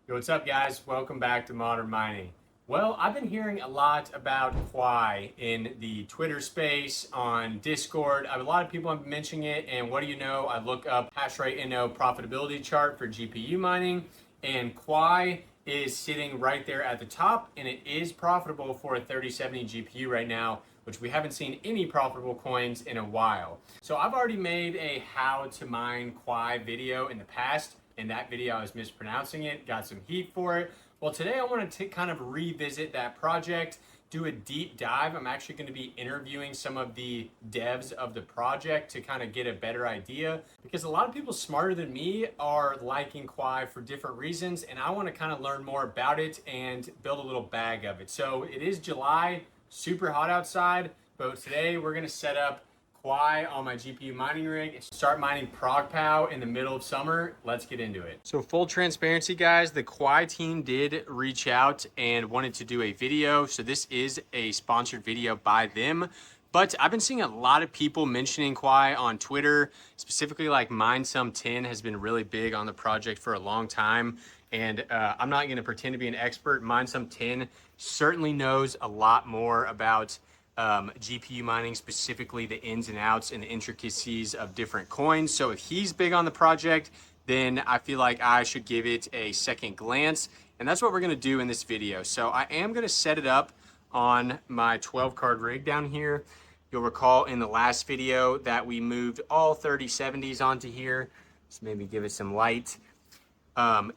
Yo, what's up, guys? Welcome back to Modern Mining. Well, I've been hearing a lot about Quai in the Twitter space, on Discord. A lot of people have been mentioning it, and what do you know? I look up hash rate NO profitability chart for GPU mining, and Quai is sitting right there at the top, and it is profitable for a 3070 GPU right now, which we haven't seen any profitable coins in a while. So I've already made a how to mine Quai video in the past. In that video, I was mispronouncing it, got some heat for it. Well, today I want to kind of revisit that project, do a deep dive. I'm actually going to be interviewing some of the devs of the project to kind of get a better idea, because a lot of people smarter than me are liking Quai for different reasons, and I want to kind of learn more about it and build a little bag of it. So it is July, super hot outside, but today we're going to set up Quai on my GPU mining rig and start mining ProgPow in the middle of summer. Let's get into it. So full transparency, guys, the Quai team did reach out and wanted to do a video. So this is a sponsored video by them. But I've been seeing a lot of people mentioning Quai on Twitter, specifically like MineSum10 has been really big on the project for a long time. And I'm not going to pretend to be an expert. MineSum10 certainly knows a lot more about GPU mining, specifically the ins and outs and the intricacies of different coins. So if he's big on the project, then I feel like I should give it a second glance. And that's what we're going to do in this video. So I am going to set it up on my 12 card rig down here. You'll recall in the last video that we moved all 3070s onto here. So maybe give it some light.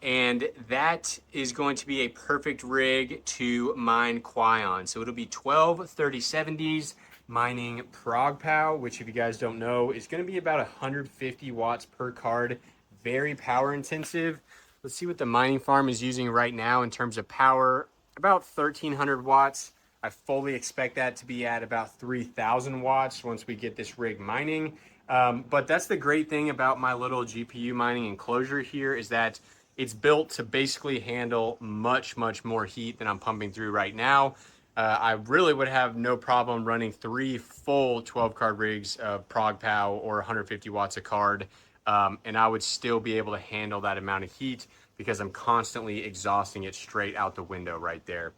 And that is going to be a perfect rig to mine Quai on. So it'll be 12 3070s mining ProgPow, which if you guys don't know, is going to be about 150 watts per card. Very power intensive. Let's see what the mining farm is using right now in terms of power. About 1300 watts. I fully expect that to be at about 3000 watts once we get this rig mining. But that's the great thing about my little GPU mining enclosure here, is that it's built to basically handle much more heat than I'm pumping through right now. I really would have no problem running 3 full 12 card rigs of ProgPow or 150 watts a card. And I would still be able to handle that amount of heat because I'm constantly exhausting it straight out the window right there.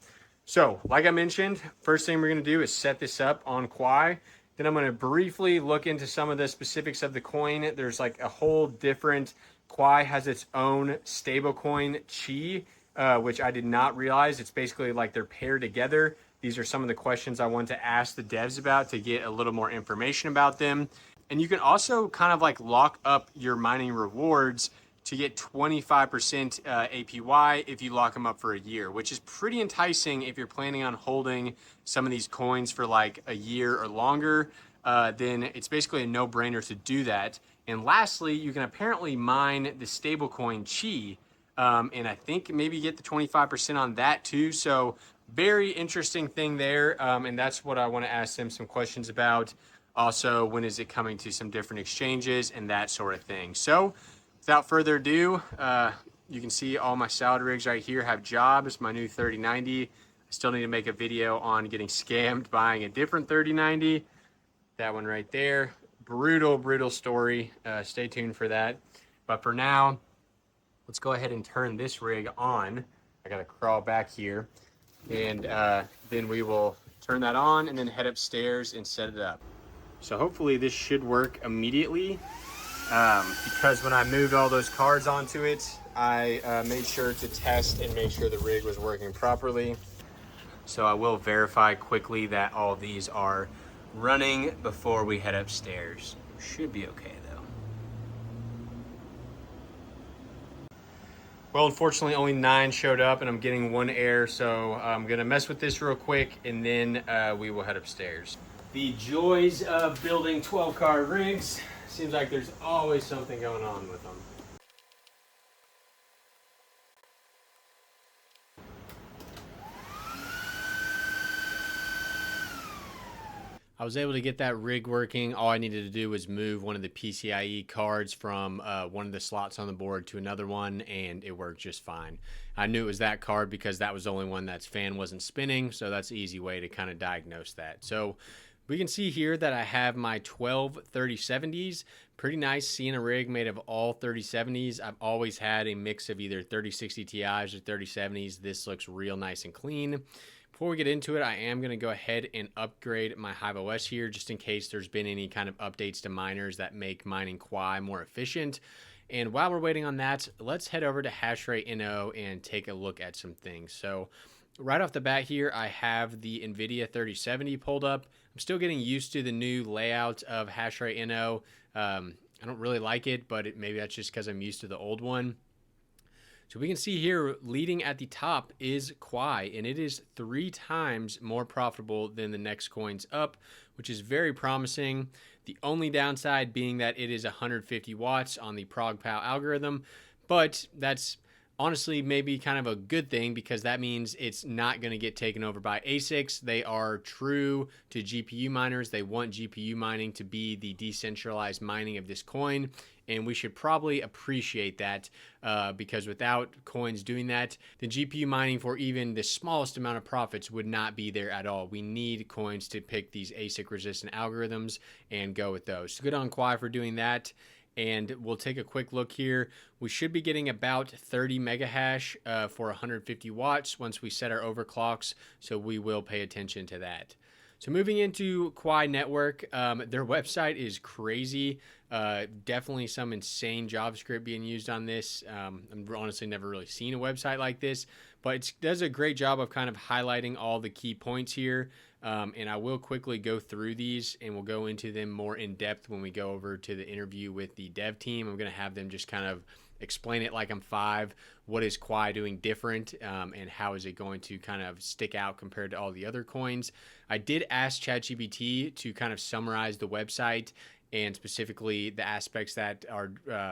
So like I mentioned, first thing we're going to do is set this up on Quai. Then I'm going to briefly look into some of the specifics of the coin. There's like a whole different, Quai has its own stable coin, Qi, which I did not realize. It's basically like they're paired together. These are some of the questions I want to ask the devs about to get a little more information about them. And you can also kind of like lock up your mining rewards to get 25% APY if you lock them up for a year, which is pretty enticing if you're planning on holding some of these coins for like a year or longer. Then it's basically a no-brainer to do that. And lastly, you can apparently mine the stablecoin Qi, and I think maybe get the 25% on that too. So very interesting thing there, and that's what I want to ask them some questions about. Also, when is it coming to some different exchanges and that sort of thing. So without further ado, you can see all my salad rigs right here have jobs. My new 3090. I still need to make a video on getting scammed buying a different 3090. That one right there. Brutal story. Stay tuned for that. But for now, let's go ahead and turn this rig on. I gotta crawl back here. And then we will turn that on and then head upstairs and set it up. So hopefully this should work immediately. Because when I moved all those cards onto it, I made sure to test and make sure the rig was working properly. So I will verify quickly that all these are running before we head upstairs. Should be okay though. Well, unfortunately only 9 showed up and I'm getting 1 error, so I'm gonna mess with this real quick and then we will head upstairs. The joys of building 12 card rigs. Seems like there's always something going on with them. I was able to get that rig working. All I needed to do was move one of the PCIe cards from one of the slots on the board to another one, and it worked just fine. I knew it was that card because that was the only one that's fan wasn't spinning, so that's an easy way to kind of diagnose that. So We can see here that I have my 12 3070s. Pretty nice seeing a rig made of all 3070s. I've always had a mix of either 3060 Ti's or 3070s. This looks real nice and clean. Before we get into it, I am going to go ahead and upgrade my hiveos here just in case there's been any kind of updates to miners that make mining Quai more efficient. And while we're waiting on that, let's head over to hashrate.no and take a look at some things. So right off the bat here, I have the NVIDIA 3070 pulled up. I'm still getting used to the new layout of hashrate.no. I don't really like it, but maybe that's just because I'm used to the old one. So we can see here, leading at the top is Quai, and it is 3 times more profitable than the next coins up, which is very promising. The only downside being that it is 150 watts on the ProgPow algorithm, but that's honestly maybe kind of a good thing because that means it's not going to get taken over by ASICs. They are true to GPU miners. They want GPU mining to be the decentralized mining of this coin, and we should probably appreciate that because without coins doing that, the GPU mining for even the smallest amount of profits would not be there at all. We need coins to pick these ASIC resistant algorithms and go with those. So good on Quai for doing that. And we'll take a quick look here. We should be getting about 30 mega hash for 150 watts once we set our overclocks, so we will pay attention to that. So moving into Quai Network, their website is crazy. Definitely some insane JavaScript being used on this. I've honestly never really seen a website like this, but it does a great job of kind of highlighting all the key points here. And I will quickly go through these and we'll go into them more in depth when we go over to the interview with the dev team. I'm going to have them just kind of explain it like I'm 5. What is Quai doing different and how is it going to kind of stick out compared to all the other coins? I did ask ChatGPT to kind of summarize the website and specifically the aspects that are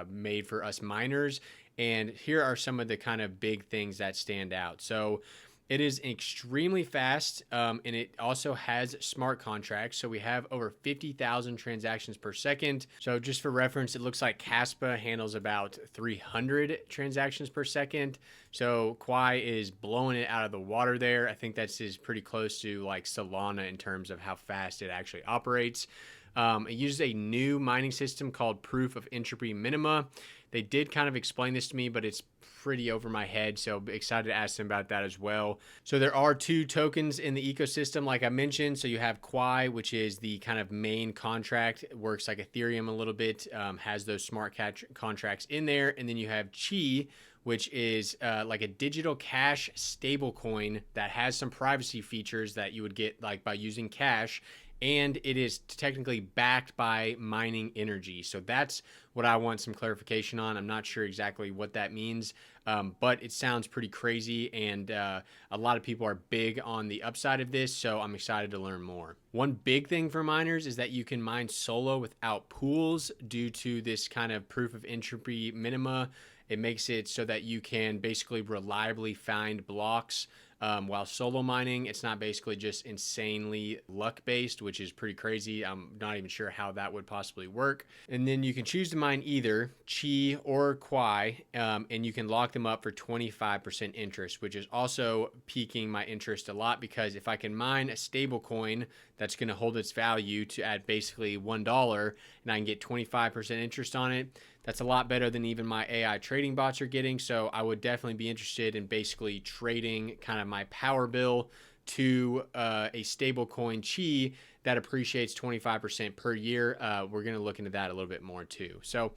made for us miners. And here are some of the kind of big things that stand out. So it is extremely fast, and it also has smart contracts. So we have over 50,000 transactions per second. So just for reference, it looks like Caspa handles about 300 transactions per second. So Quai is blowing it out of the water there. I think that's pretty close to like Solana in terms of how fast it actually operates. It uses a new mining system called Proof of Entropy Minima. They did kind of explain this to me, but it's pretty over my head, so excited to ask them about that as well. So there are 2 tokens in the ecosystem, like I mentioned. So you have Quai, which is the kind of main contract. It works like Ethereum a little bit, has those smart contracts in there. And then you have Qi, which is like a digital cash stable coin that has some privacy features that you would get like by using cash. And it is technically backed by mining energy. So that's what I want some clarification on. I'm not sure exactly what that means, but it sounds pretty crazy. And a lot of people are big on the upside of this, so I'm excited to learn more. One big thing for miners is that you can mine solo without pools due to this kind of proof of entropy minima. It makes it so that you can basically reliably find blocks. While solo mining, it's not basically just insanely luck-based, which is pretty crazy. I'm not even sure how that would possibly work. And then you can choose to mine either Qi or Quai, and you can lock them up for 25% interest, which is also piquing my interest a lot because if I can mine a stable coin that's going to hold its value to at basically $1 and I can get 25% interest on it, that's a lot better than even my AI trading bots are getting. So I would definitely be interested in basically trading kind of my power bill to a stable coin Qi that appreciates 25% per year. We're going to look into that a little bit more too. So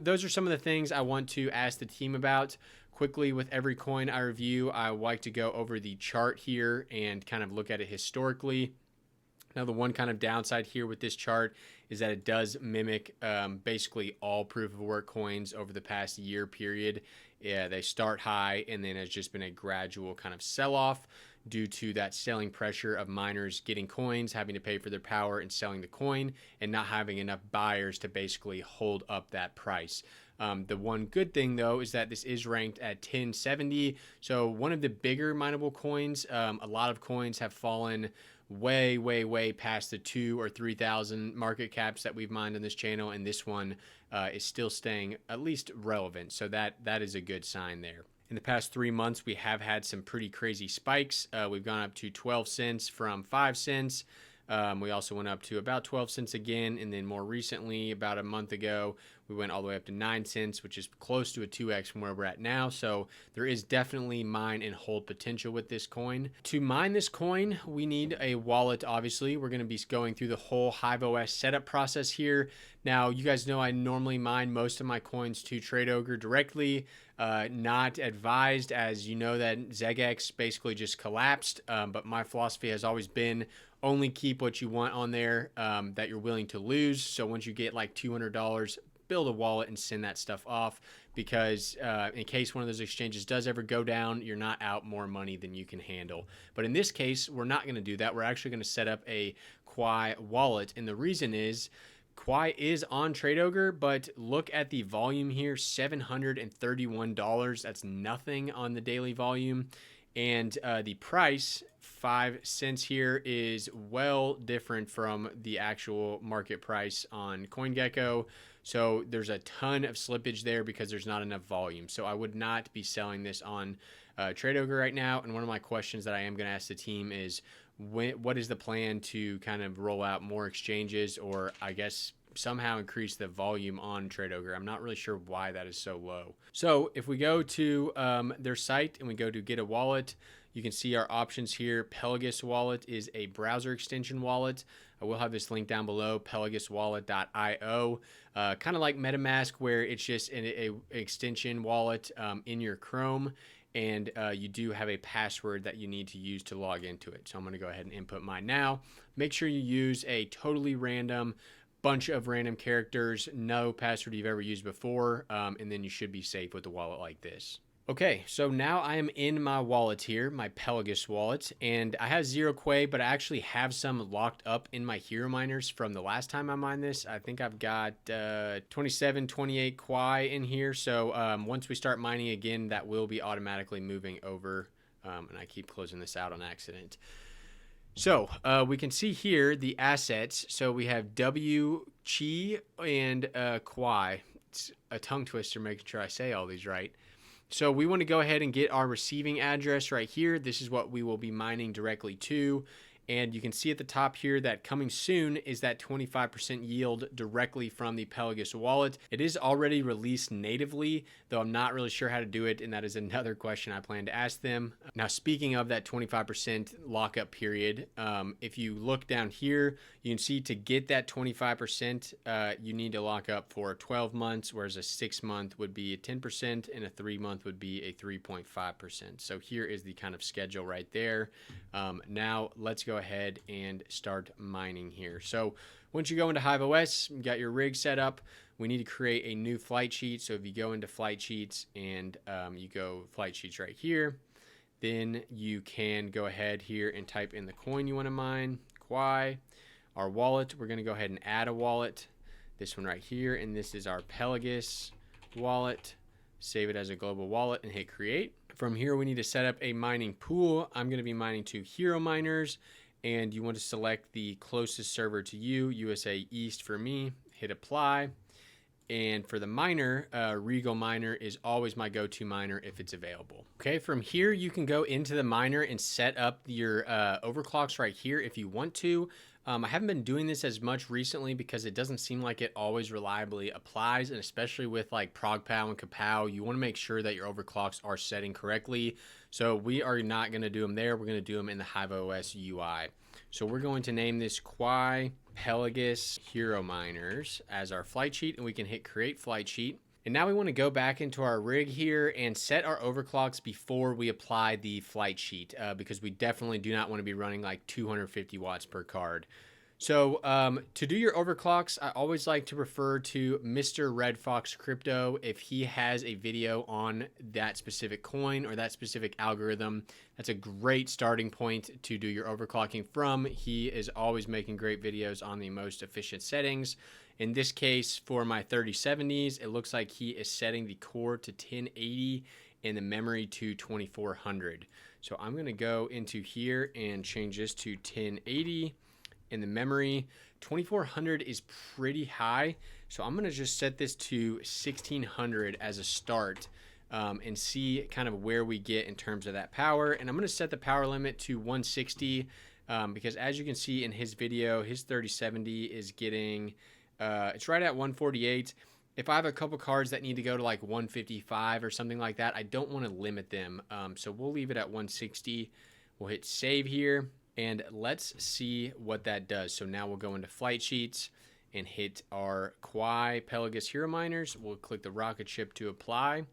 those are some of the things I want to ask the team about. Quickly, with every coin I review, I like to go over the chart here and kind of look at it historically. Now, the one kind of downside here with this chart is that it does mimic basically all proof of work coins over the past year period. Yeah, they start high and then it's just been a gradual kind of sell-off due to that selling pressure of miners getting coins, having to pay for their power and selling the coin, and not having enough buyers to basically hold up that price. The one good thing, though, is that this is ranked at 1070. So one of the bigger mineable coins, a lot of coins have fallen way past the 2,000 or 3,000 market caps that we've mined on this channel, and this one is still staying at least relevant. So that is a good sign there. In the past 3 months, we have had some pretty crazy spikes. We've gone up to 12 cents from 5 cents. We also went up to about 12 cents again, and then more recently, about a month ago, we went all the way up to 9 cents, which is close to a 2x from where we're at now. So there is definitely mine and hold potential with this coin. To mine this coin, we need a wallet, obviously. We're going to be going through the whole hiveos setup process here. Now, you guys know I normally mine most of my coins to TradeOgre directly. Not advised, as you know that ZegX basically just collapsed, but my philosophy has always been only keep what you want on there that you're willing to lose. So once you get like $200, build a wallet and send that stuff off, because in case one of those exchanges does ever go down, you're not out more money than you can handle. But in this case, we're not going to do that. We're actually going to set up a Quai wallet, and the reason is Quai is on TradeOgre, but look at the volume here, $731. That's nothing on the daily volume. And the price, 5 cents here, is well different from the actual market price on CoinGecko. So there's a ton of slippage there because there's not enough volume. So I would not be selling this on TradeOgre right now. And one of my questions that I am going to ask the team is, what is the plan to kind of roll out more exchanges, or I guess somehow increase the volume on TradeOgre? I'm not really sure why that is so low. So if we go to their site and we go to get a wallet, you can see our options here. Pelagus wallet is a browser extension wallet. I will have this link down below, pelaguswallet.io. Kind of like MetaMask, where it's just an extension wallet in your Chrome. And you do have a password that you need to use to log into it. So I'm going to go ahead and input mine now. Make sure you use a totally random bunch of random characters, no password you've ever used before, and then you should be safe with a wallet like this. Okay, so now I am in my wallet here, my Pelagus wallet, and I have 0 Quai, but I actually have some locked up in my hero miners from the last time I mined this. I think I've got 27, 28 Quai in here, so once we start mining again, that will be automatically moving over, and I keep closing this out on accident. So we can see here the assets. So we have Qi and Quai. It's a tongue twister making sure I say all these right. So we want to go ahead and get our receiving address right here. This is what we will be mining directly to. And you can see at the top here that coming soon is that 25% yield directly from the Pelagus wallet. It is already released natively, though I'm not really sure how to do it, and that is another question I plan to ask them. Now, speaking of that 25% lockup period, if you look down here, you can see to get that 25%, you need to lock up for 12 months, whereas a 6-month would be a 10% and a 3-month would be a 3.5%. So here is the kind of schedule right there. Now let's go ahead and start mining here. So once you go into hiveos, you got your rig set up, we need to create a new flight sheet. So if you go into flight sheets and you go flight sheets right here, then you can go ahead here and type in the coin you want to mine, Quai. Our wallet, we're going to go ahead and add a wallet, this one right here, and this is our Pelagus wallet. Save it as a global wallet and hit create. From here, we need to set up a mining pool. I'm going to be mining 2 hero miners, and you want to select the closest server to you, USA East for me, hit apply. And for the miner, Regal Miner is always my go-to miner if it's available. Okay, from here, you can go into the miner and set up your overclocks right here if you want to. I haven't been doing this as much recently because it doesn't seem like it always reliably applies, and especially with like ProgPow and Kapow, you want to make sure that your overclocks are setting correctly. So we are not going to do them there. We're going to do them in the hiveos UI. So we're going to name this Quai Pelagus Hero Miners as our flight sheet, and we can hit create flight sheet. And now we want to go back into our rig here and set our overclocks before we apply the flight sheet, because we definitely do not want to be running like 250 watts per card. So to do your overclocks, I always like to refer to Mr. Red Fox Crypto if he has a video on that specific coin or that specific algorithm. That's a great starting point to do your overclocking from. He is always making great videos on the most efficient settings. In this case, for my 3070s, it looks like he is setting the core to 1080 and the memory to 2400. So I'm going to go into here and change this to 1080. In the memory, 2400 is pretty high, so I'm going to just set this to 1600 as a start and see kind of where we get in terms of that power. And I'm going to set the power limit to 160 because as you can see in his video, his 3070 is getting, it's right at 148. If I have a couple cards that need to go to like 155 or something like that, I don't want to limit them. So we'll leave it at 160. We'll hit save here, and let's see what that does. So now we'll go into flight sheets and hit our Quai Pelagus Hero Miners. We'll click the rocket ship to apply,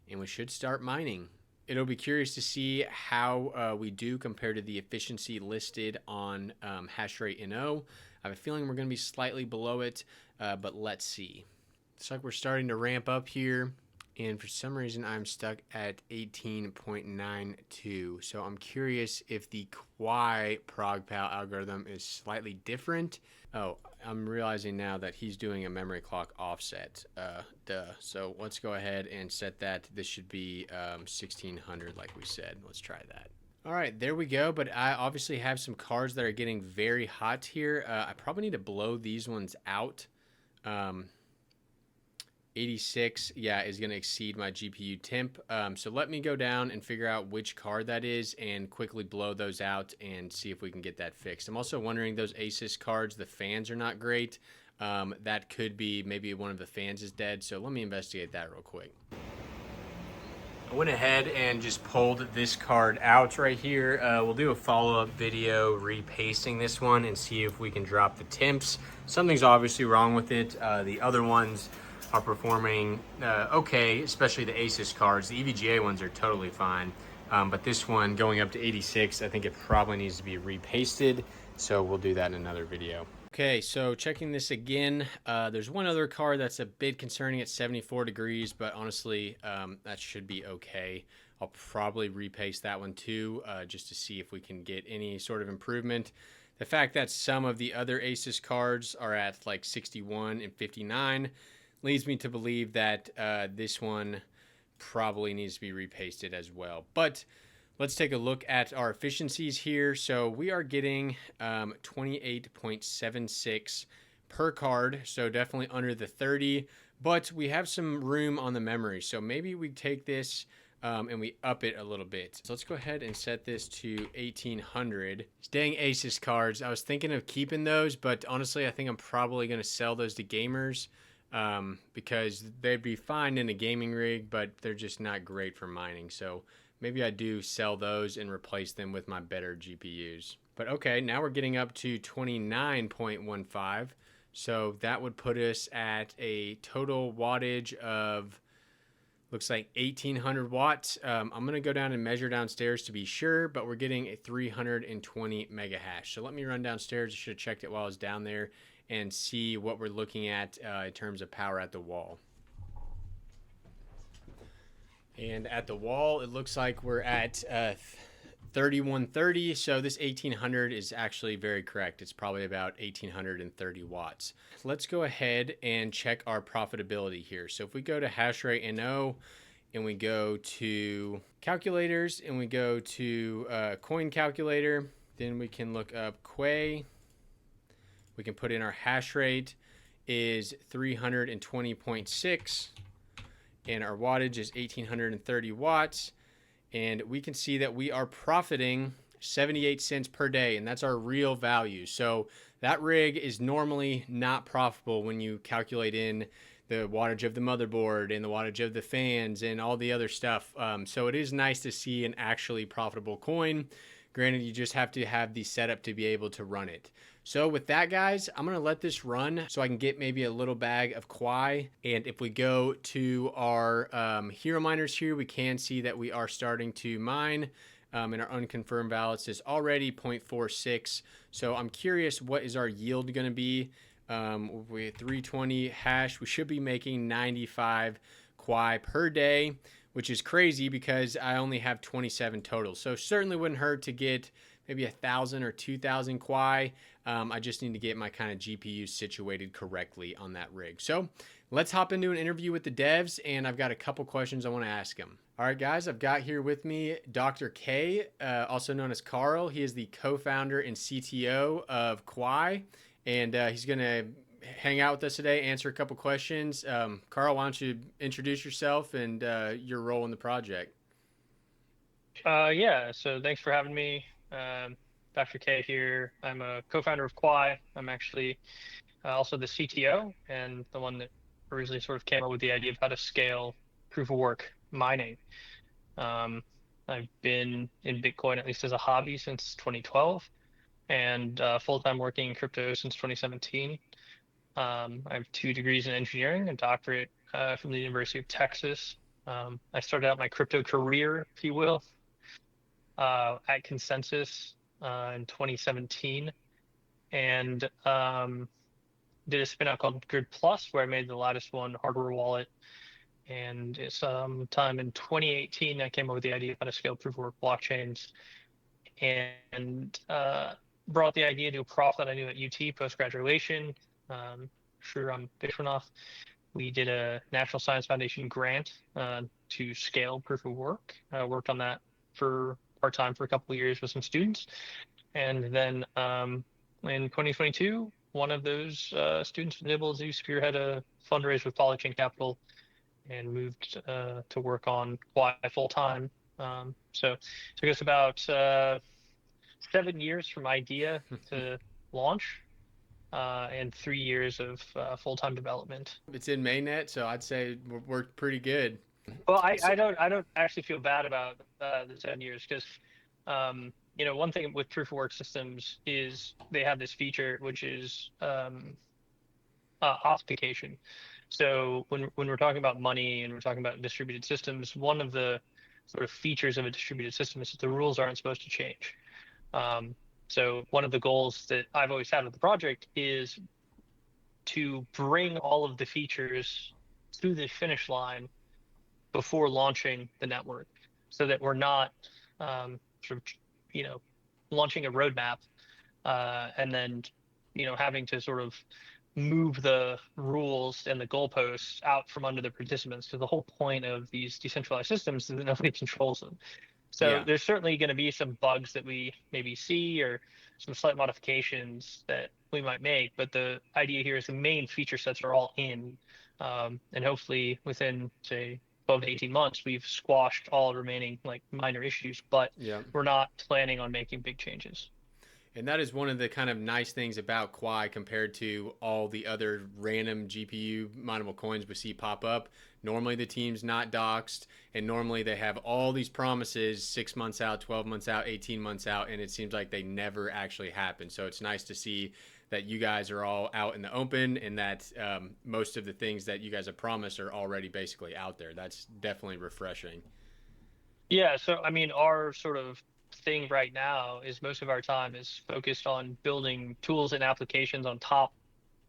and we should start mining. It'll be curious to see how we do compared to the efficiency listed on hashrate.no. I have a feeling we're going to be slightly below it, but let's see. It's like we're starting to ramp up here, and for some reason I'm stuck at 18.92. So I'm curious if the Quai ProgPal algorithm is slightly different. Oh, I'm realizing now that he's doing a memory clock offset. So let's go ahead and set that. This should be 1600 like we said. Let's try that. All right, there we go. But I obviously have some cards that are getting very hot here. I probably need to blow these ones out. 86, yeah, is going to exceed my GPU temp. So let me go down and figure out which card that is and quickly blow those out and see if we can get that fixed. I'm also wondering, those ASIC cards, the fans are not great. That could be maybe one of the fans is dead. So let me investigate that real quick. I went ahead and just pulled this card out right here. We'll do a follow-up video repasting this one and see if we can drop the temps. Something's obviously wrong with it. The other ones are performing okay, especially the ASIC cards. The EVGA ones are totally fine, but this one going up to 86, I think it probably needs to be repasted, so we'll do that in another video. Okay, so checking this again, there's one other card that's a bit concerning at 74 degrees, but honestly, that should be okay. I'll probably repaste that one too, just to see if we can get any sort of improvement. The fact that some of the other ASIC cards are at like 61 and 59 leads me to believe that this one probably needs to be repasted as well. But let's take a look at our efficiencies here. So we are getting 28.76 per card, so definitely under the 30, but we have some room on the memory. So maybe we take this and we up it a little bit. So let's go ahead and set this to 1800. Dang ASIC cards. I was thinking of keeping those, but honestly, I think I'm probably going to sell those to gamers. Because they'd be fine in a gaming rig, but they're just not great for mining. So maybe I do sell those and replace them with my better GPUs. But okay, now we're getting up to 29.15. So that would put us at a total wattage of, looks like 1800 watts. I'm going to go down and measure downstairs to be sure, but we're getting a 320 mega hash. So let me run downstairs. I should have checked it while I was down there and see what we're looking at in terms of power at the wall. And at the wall, it looks like we're at 3130. So this 1800 is actually very correct. It's probably about 1830 watts. Let's go ahead and check our profitability here. So if we go to hashrate.no and we go to calculators and we go to coin calculator, then we can look up Quai. We can put in our hash rate is 320.6 and our wattage is 1830 watts. And we can see that we are profiting 78 cents per day, and that's our real value. So that rig is normally not profitable when you calculate in the wattage of the motherboard and the wattage of the fans and all the other stuff. So it is nice to see an actually profitable coin. Granted, you just have to have the setup to be able to run it. So with that, guys, I'm going to let this run so I can get maybe a little bag of Quai. And if we go to our hero miners here, we can see that we are starting to mine. And our unconfirmed balance is already 0.46. So I'm curious, what is our yield going to be? With 320 hash, we should be making 95 Quai per day, which is crazy because I only have 27 total. So certainly wouldn't hurt to get maybe 1,000 or 2,000 Quai. I just need to get my kind of GPU situated correctly on that rig. So let's hop into an interview with the devs, and I've got a couple questions I want to ask them. All right, guys, I've got here with me Dr. K, also known as Carl. He is the co-founder and CTO of Quai, and he's going to hang out with us today, answer a couple questions. Carl, why don't you introduce yourself and your role in the project? Yeah, so thanks for having me. Dr. K here. I'm a co-founder of Quai. I'm actually also the CTO and the one that originally sort of came up with the idea of how to scale proof of work mining. Um, I've been in Bitcoin, at least as a hobby, since 2012, and full-time working in crypto since 2017. I have 2 degrees in engineering, a doctorate from the University of Texas. I started out my crypto career, if you will, at Consensus in 2017, and did a spin-out called Grid Plus, where I made the latest one, hardware wallet. And sometime in 2018, I came up with the idea of how to scale proof of work blockchains, and brought the idea to a prof that I knew at UT post-graduation, Shriram Vishwanath. We did a National Science Foundation grant to scale proof of work. I worked on that for part-time for a couple of years with some students. And then in 2022, one of those students was able to spearhead a fundraise with Polychain Capital and moved to work on Quai full time. So it took us about 7 years from idea to launch, and 3 years of full-time development. It's in mainnet, so I'd say we're pretty good. Well, So, I don't actually feel bad about the 7 years because one thing with proof of work systems is they have this feature which is authentication. So when we're talking about money and we're talking about distributed systems, one of the sort of features of a distributed system is that the rules aren't supposed to change. Um, so one of the goals that I've always had with the project is to bring all of the features to the finish line before launching the network, so that we're not sort of launching a roadmap and then having to sort of move the rules and the goalposts out from under the participants. Because the whole point of these decentralized systems is that nobody controls them. So yeah. there's certainly going to be some bugs that we maybe see, or some slight modifications that we might make. But the idea here is the main feature sets are all in, and hopefully within, say, 12 to 18 months, we've squashed all remaining like minor issues. But Yeah. we're not planning on making big changes. And that is one of the kind of nice things about Quai compared to all the other random GPU mineable coins we see pop up. Normally the team's not doxed, and normally they have all these promises 6 months out, 12 months out, 18 months out, and it seems like they never actually happen. So it's nice to see that you guys are all out in the open, and that most of the things that you guys have promised are already basically out there. That's definitely refreshing. Yeah, so I mean, our sort of thing right now is most of our time is focused on building tools and applications on top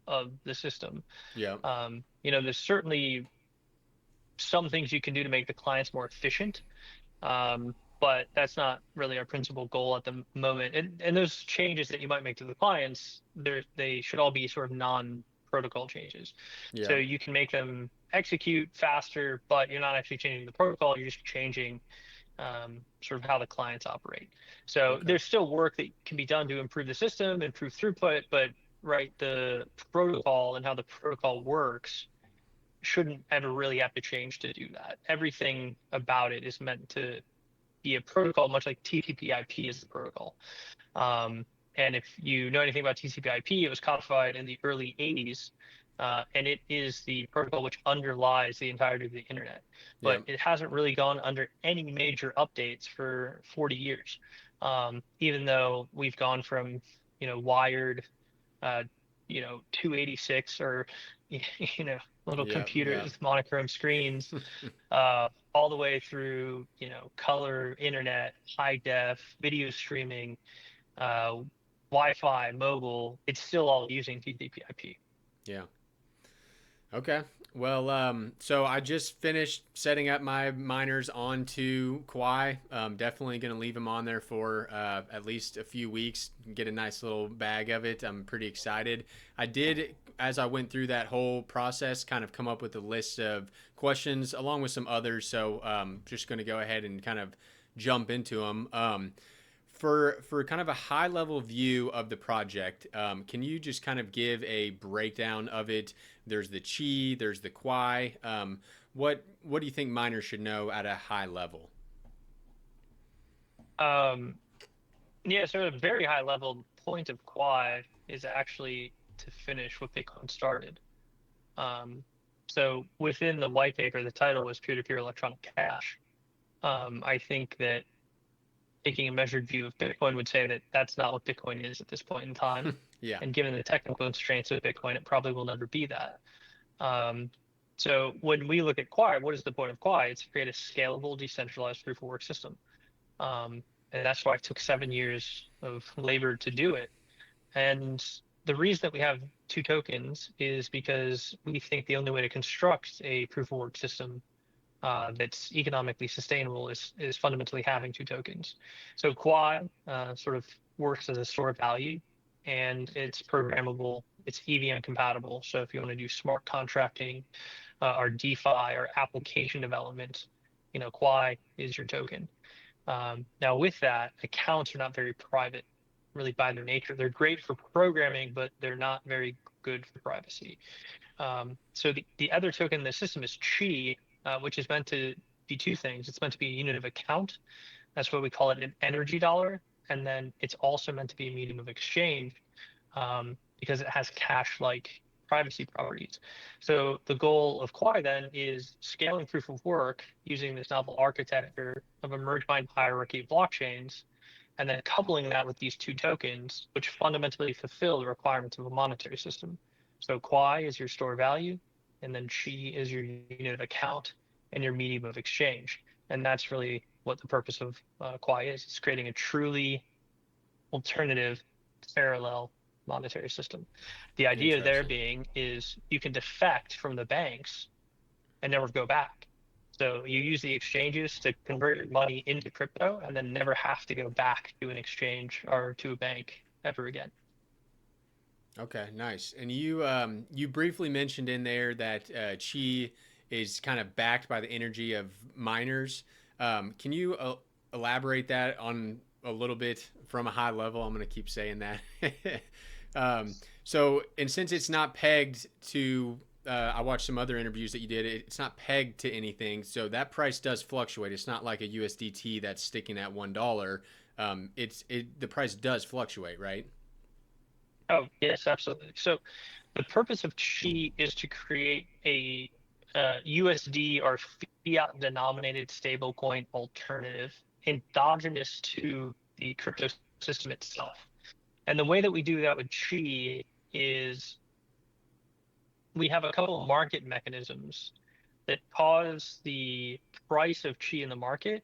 of the system. Yeah. There's certainly some things you can do to make the clients more efficient, but that's not really our principal goal at the moment. And those changes that you might make to the clients, they should all be sort of non-protocol changes. So Yeah. you can make them execute faster, but you're not actually changing the protocol. You're just changing sort of how the clients operate. So Okay. there's still work that can be done to improve the system, improve throughput, but right, the protocol and how the protocol works shouldn't ever really have to change to do that. Everything about it is meant to be a protocol, much like TCP/IP is the protocol. Um, and if you know anything about TCP/IP, it was codified in the early 80s, and it is the protocol which underlies the entirety of the internet. Yeah. But it hasn't really gone under any major updates for 40 years, even though we've gone from, wired, uh, 286 or, little Yeah. computers Yeah. with monochrome screens, all the way through, color, internet, high def, video streaming, uh, Wi-Fi, mobile. It's still all using TCP/IP. Yeah. Okay. Well, so I just finished setting up my miners onto Quai. Definitely going to leave them on there for at least a few weeks, get a nice little bag of it. I'm pretty excited. I did, as I went through that whole process, kind of come up with a list of questions along with some others. So just going to go ahead and kind of jump into them. For kind of a high level view of the project, can you just kind of give a breakdown of it? There's the Qi, there's the Quai. What do you think miners should know at a high level? Um, Yeah, so at a very high level, the point of Quai is actually to finish what Bitcoin started. Um, so within the white paper, the title was peer-to-peer electronic cash. I think that taking a measured view of Bitcoin would say that that's not what Bitcoin is at this point in time. Yeah. And given the technical constraints of Bitcoin, it probably will never be that. Um, so when we look at Quai, what is the point of Quai? It's to create a scalable, decentralized proof of work system. Um, and that's why it took 7 years of labor to do it. And the reason that we have two tokens is because we think the only way to construct a proof of work system that's economically sustainable is fundamentally having two tokens. So Quad sort of works as a store of value, and it's programmable. It's EVM compatible. So if you want to do smart contracting or DeFi or application development, Quai is your token. Now with that, accounts are not very private, really by their nature. They're great for programming, but they're not very good for privacy. So the other token in the system is Qi, which is meant to be two things. It's meant to be a unit of account. That's what we call it, an energy dollar. And then it's also meant to be a medium of exchange because it has cash-like privacy properties. So the goal of Quai then is scaling proof of work using this novel architecture of a merge bind hierarchy of blockchains, and then coupling that with these two tokens, which fundamentally fulfill the requirements of a monetary system. So Quai is your store value, and then Qi is your unit of account and your medium of exchange. And that's really what the purpose of Quai is. It's creating a truly alternative parallel monetary system. The idea there Interesting. being is you can defect from the banks and never go back. So you use the exchanges to convert your money into crypto and then never have to go back to an exchange or to a bank ever again. Okay, nice. And you briefly mentioned in there that Qi is kind of backed by the energy of miners. Can you elaborate that on a little bit from a high level? I'm going to keep saying that. So, and since it's not pegged to, I watched some other interviews that you did. It's not pegged to anything, so that price does fluctuate. It's not like a USDT that's sticking at $1. The price does fluctuate, right? Oh, yes, absolutely. So the purpose of Qi is to create a USD or fiat denominated stablecoin alternative endogenous to the crypto system itself. And the way that we do that with Qi is we have a couple of market mechanisms that cause the price of Qi in the market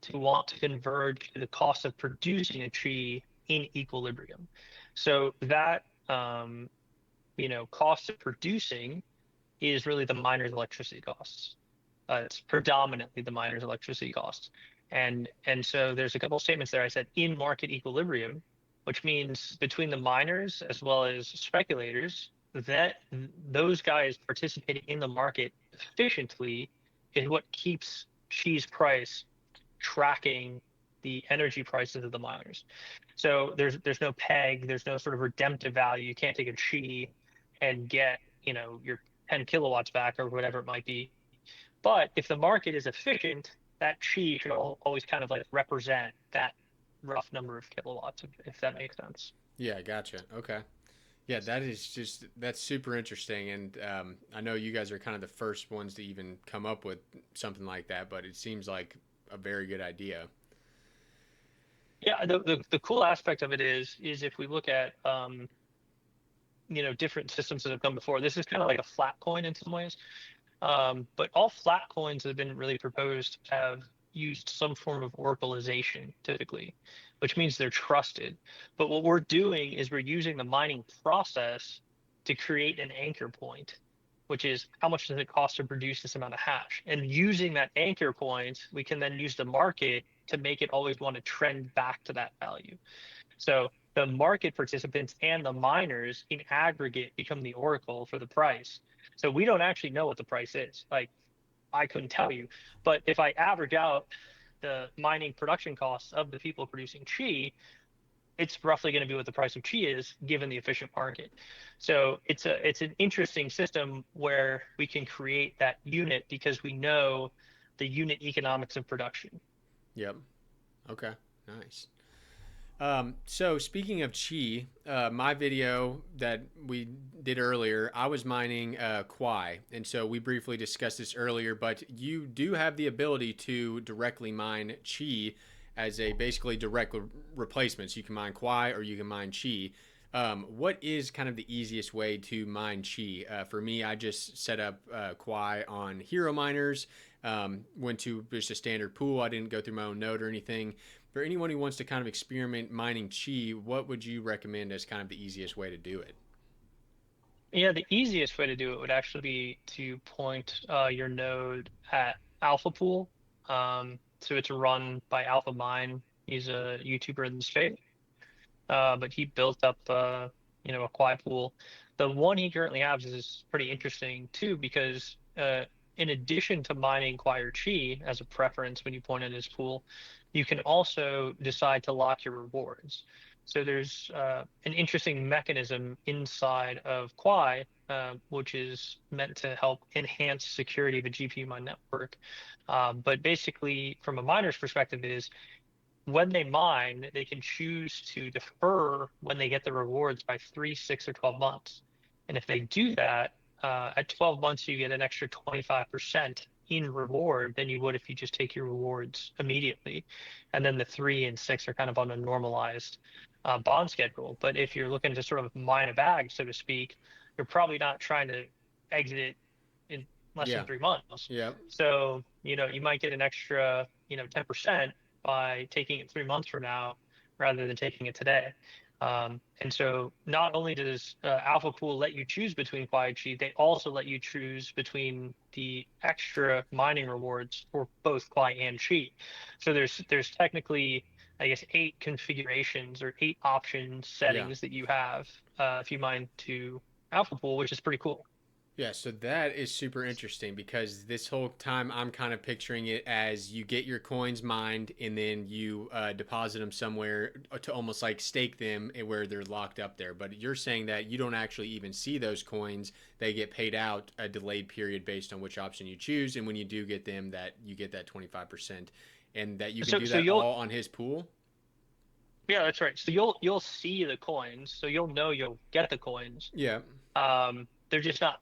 to want to converge to the cost of producing a Qi in equilibrium. So that cost of producing is really the miner's electricity costs. It's predominantly the miner's electricity costs. And so there's a couple of statements there. I said in market equilibrium, which means between the miners as well as speculators, that those guys participating in the market efficiently is what keeps cheese price tracking the energy prices of the miners. So there's no peg, there's no sort of redemptive value. You can't take a chi and get, your 10 kilowatts back or whatever it might be. But if the market is efficient, that chi should always kind of like represent that rough number of kilowatts, if that makes sense. Yeah, gotcha. Okay. Yeah, that's super interesting, and I know you guys are kind of the first ones to even come up with something like that, but it seems like a very good idea. Yeah, the cool aspect of it is if we look at different systems that have come before, this is kind of like a flat coin in some ways. But all flat coins that have been really proposed have used some form of oracleization typically, which means they're trusted. But what we're doing is we're using the mining process to create an anchor point, which is how much does it cost to produce this amount of hash? And using that anchor point, we can then use the market to make it always want to trend back to that value. So the market participants and the miners in aggregate become the oracle for the price. So we don't actually know what the price is. Like I couldn't tell you, but if I average out the mining production costs of the people producing chi, it's roughly going to be what the price of chi is given the efficient market. So it's an interesting system where we can create that unit because we know the unit economics of production. Yep. Okay. Nice. So speaking of Qi, my video that we did earlier, I was mining Quai, and so we briefly discussed this earlier. But you do have the ability to directly mine Qi as a basically direct replacement. So you can mine Quai or you can mine Qi. What is kind of the easiest way to mine Qi? For me, I just set up Quai on hero miners. Went to just a standard pool. I didn't go through my own node or anything. For anyone who wants to kind of experiment mining Qi, what would you recommend as kind of the easiest way to do it? Yeah, the easiest way to do it would actually be to point your node at Alpha Pool. So it's run by Alpha Mine. He's a YouTuber in the space, but he built up, a quiet pool. The one he currently has is pretty interesting too, because in addition to mining Quai or Qi as a preference when you point at his pool, you can also decide to lock your rewards. So there's an interesting mechanism inside of Quai, which is meant to help enhance security of a GPU mine network. But basically, from a miner's perspective, is when they mine, they can choose to defer when they get the rewards by 3, 6, or 12 months. And if they do that, at 12 months, you get an extra 25% in reward than you would if you just take your rewards immediately. And then the 3 and 6 are kind of on a normalized bond schedule. But if you're looking to sort of mine a bag, so to speak, you're probably not trying to exit it in less than Yeah. 3 months. Yeah. So, you might get an extra, 10% by taking it 3 months from now rather than taking it today. And so not only does Alpha Pool let you choose between Quai and Qi, they also let you choose between the extra mining rewards for both Quai and Qi. So there's technically, I guess, 8 configurations or 8 option Yeah. settings that you have if you mine to Alpha Pool, which is pretty cool. Yeah, so that is super interesting because this whole time I'm kind of picturing it as you get your coins mined and then you deposit them somewhere to almost like stake them where they're locked up there. But you're saying that you don't actually even see those coins; they get paid out a delayed period based on which option you choose, and when you do get them, that you get that 25%, and that you can So do so that you'll all on his pool. Yeah, that's right. So you'll see the coins, so you'll know you'll get the coins. Yeah. They're just not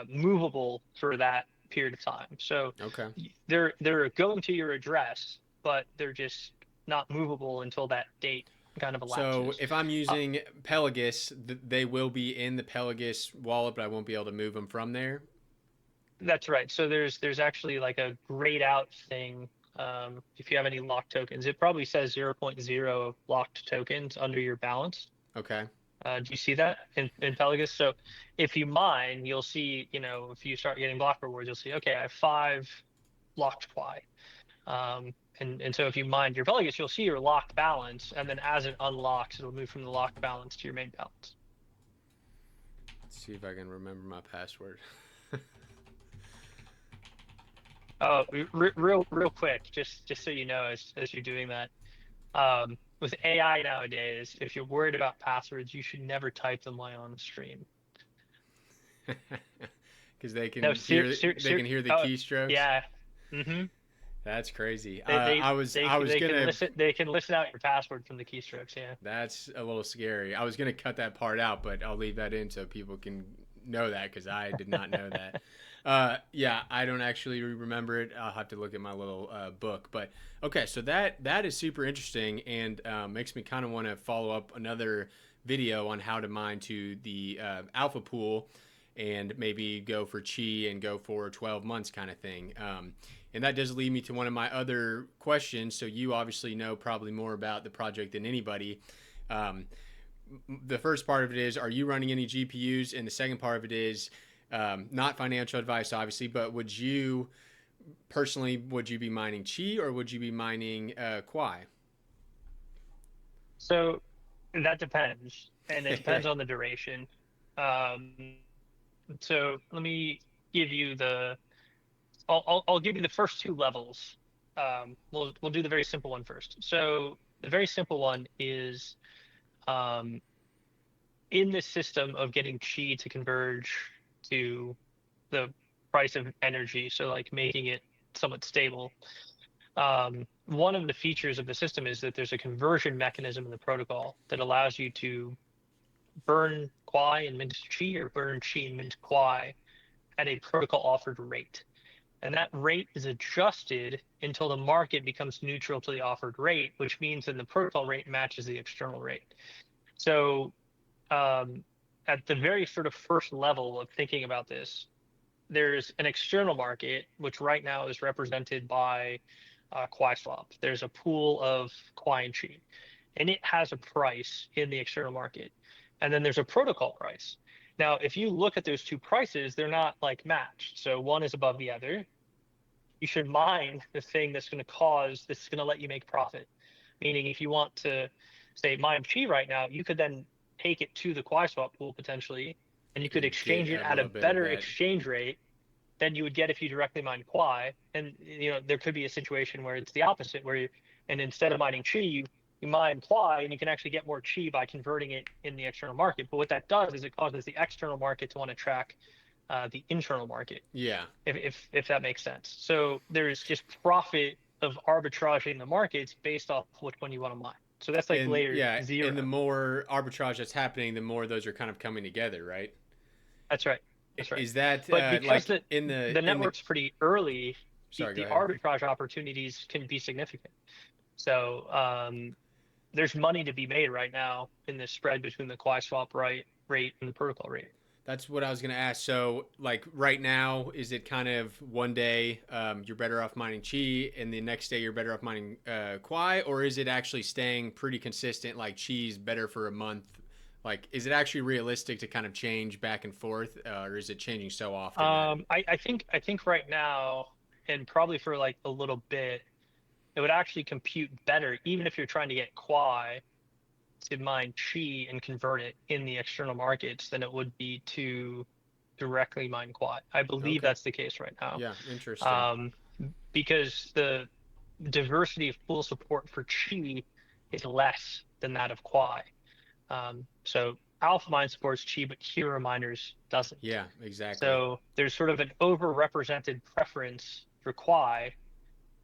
movable for that period of time. So Okay. they're going to your address, but they're just not movable until that date kind of So elapses. if I'm Uh, using Pelagus, they will be in the Pelagus wallet, but I won't be able to move them from there. that's right. So there's actually like a grayed out thing. If you have any locked tokens, it probably says zero point 0.0 locked tokens under your balance. Okay. Do you see that in Pelagus? So if you mine, you'll see, if you start getting block rewards, you'll see, okay, I have 5 locked Quai. And so if you mine your Pelagus, you'll see your locked balance, and then as it unlocks, it'll move from the locked balance to your main balance. Let's see if I can remember my password. Real quick, just so you know, as you're doing that, with AI nowadays, if you're worried about passwords, you should never type them while on the stream. Because they No, can hear the oh, keystrokes. yeah. Mm-hmm. That's crazy. They they I was they can gonna. listen out your password from the keystrokes. Yeah. That's a little scary. I was gonna cut that part out, but I'll leave that in so people can know that because I did not know that. Yeah, I don't actually remember it. I'll have to look at my little book. But okay, so that is super interesting and makes me kind of want to follow up another video on how to mine to the alpha pool and maybe go for Qi and go for 12 months kind of thing. And that does lead me to one of my other questions. So you obviously know probably more about the project than anybody. Um, the first part of it is, are you running any GPUs? And the second part of it is, not financial advice, obviously, but would you be mining Qi or would you be mining Quai? So that depends, and it depends on the duration. Um, so let me give you I'll give you the first 2 levels. We'll do the very simple one first. So the very simple one is um, in this system of getting Qi to converge to the price of energy, so like making it somewhat stable. One of the features of the system is that there's a conversion mechanism in the protocol that allows you to burn Quai and mint Qi, or burn Qi and mint Quai at a protocol offered rate. And that rate is adjusted until the market becomes neutral to the offered rate, which means that the protocol rate matches the external rate. So at the very sort of first level of thinking about this, there's an external market, which right now is represented by Quai swap. There's a pool of Quai and Qi, and it has a price in the external market. And then there's a protocol price. Now, if you look at those two prices, they're not like matched. So one is above the other. You should mine the thing that's going to let you make profit. Meaning, if you want to say mine Qi right now, you could then take it to the Quai swap pool potentially, and you could And get exchange it a at a little bit of better that. exchange rate than you would get if you directly mined Quai. And there could be a situation where it's the opposite, and instead of mining Qi, you mine Quai, and you can actually get more Qi by converting it in the external market. But what that does is it causes the external market to want to track the internal market, Yeah. if that makes sense. So there's just profit of arbitraging the markets based off which one you want to mine. So that's like And layer yeah, and the zero. more arbitrage that's happening, the more those are kind of coming together, right? That's right. That's right. Is that But because like in the the network's pretty early, sorry, go the ahead. arbitrage opportunities can be significant. So there's money to be made right now in this spread between the Quai swap rate and the protocol rate. That's what I was gonna ask. So, like right now, is it kind of one day you're better off mining Chi, and the next day you're better off mining Quai, or is it actually staying pretty consistent? Like Chi's better for a month. Like, is it actually realistic to kind of change back and forth, or is it changing so often that? I think right now, and probably for like a little bit, it would actually compute better, even if you're trying to get Quai to mine Qi and convert it in the external markets than it would be to directly mine Quai. I believe Okay. that's the case right now, Yeah. Interesting. um, because the diversity of pool support for Qi is less than that of Quai. So Alpha Mine supports Qi, but Hero Miners doesn't. Yeah. Exactly. So there's sort of an overrepresented preference for Quai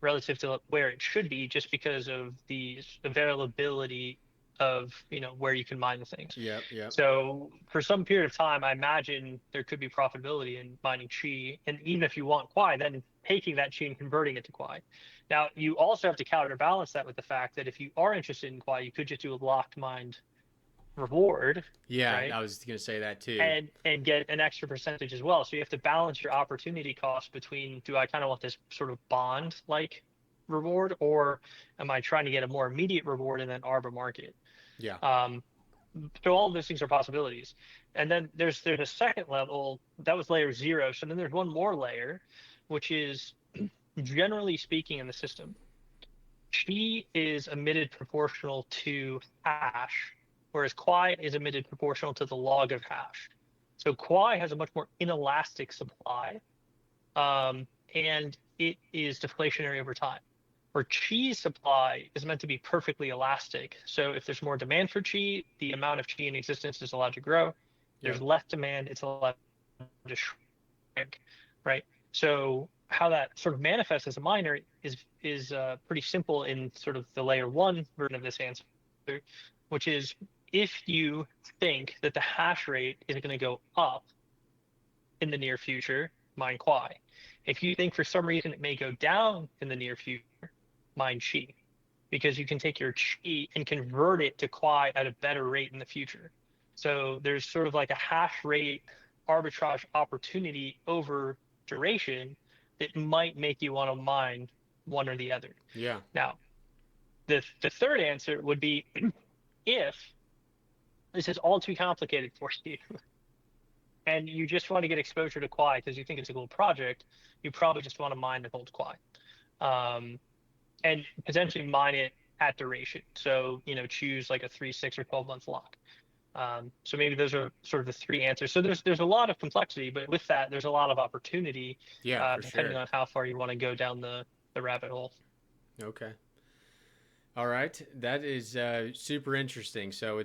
relative to where it should be, just because of the availability of where you can mine the things. Yep. Yep. So for some period of time, I imagine there could be profitability in mining Qi, and even if you want Quai, then taking that Qi and converting it to Quai. Now you also have to counterbalance that with the fact that if you are interested in Quai, you could just do a locked mined reward, Yeah. right? I was gonna say that too. And get an extra percentage as well. So you have to balance your opportunity cost between, do I kind of want this sort of bond like reward, or am I trying to get a more immediate reward in an arbor market? Yeah. Um, so all of those things are possibilities. And then there's a second level that was layer zero. So then there's one more layer, which is generally speaking in the system, Qi is emitted proportional to hash, whereas Quai is emitted proportional to the log of hash. So Quai has a much more inelastic supply, and it is deflationary over time. Where Qi's supply is meant to be perfectly elastic. So if there's more demand for Qi, the amount of Qi in existence is allowed to grow. There's Yep. less demand, it's allowed to shrink, right? So how that sort of manifests as a miner is pretty simple in sort of the layer one version of this answer, which is, if you think that the hash rate is going to go up in the near future, mine Quai. If you think for some reason it may go down in the near future, mine Qi, because you can take your Qi and convert it to Quai at a better rate in the future. So there's sort of like a hash rate arbitrage opportunity over duration that might make you want to mine one or the other. Yeah. Now, the third answer would be, if this is all too complicated for you and you just want to get exposure to Quai because you think it's a cool project, you probably just want to mine the gold Quai. And potentially mine it at duration. So, choose like a 3, 6, or 12-month lock. So maybe those are sort of the three answers. So there's a lot of complexity, but with that, there's a lot of opportunity, Yeah. For depending sure. on how far you want to go down the rabbit hole. Okay. All right, that is super interesting. So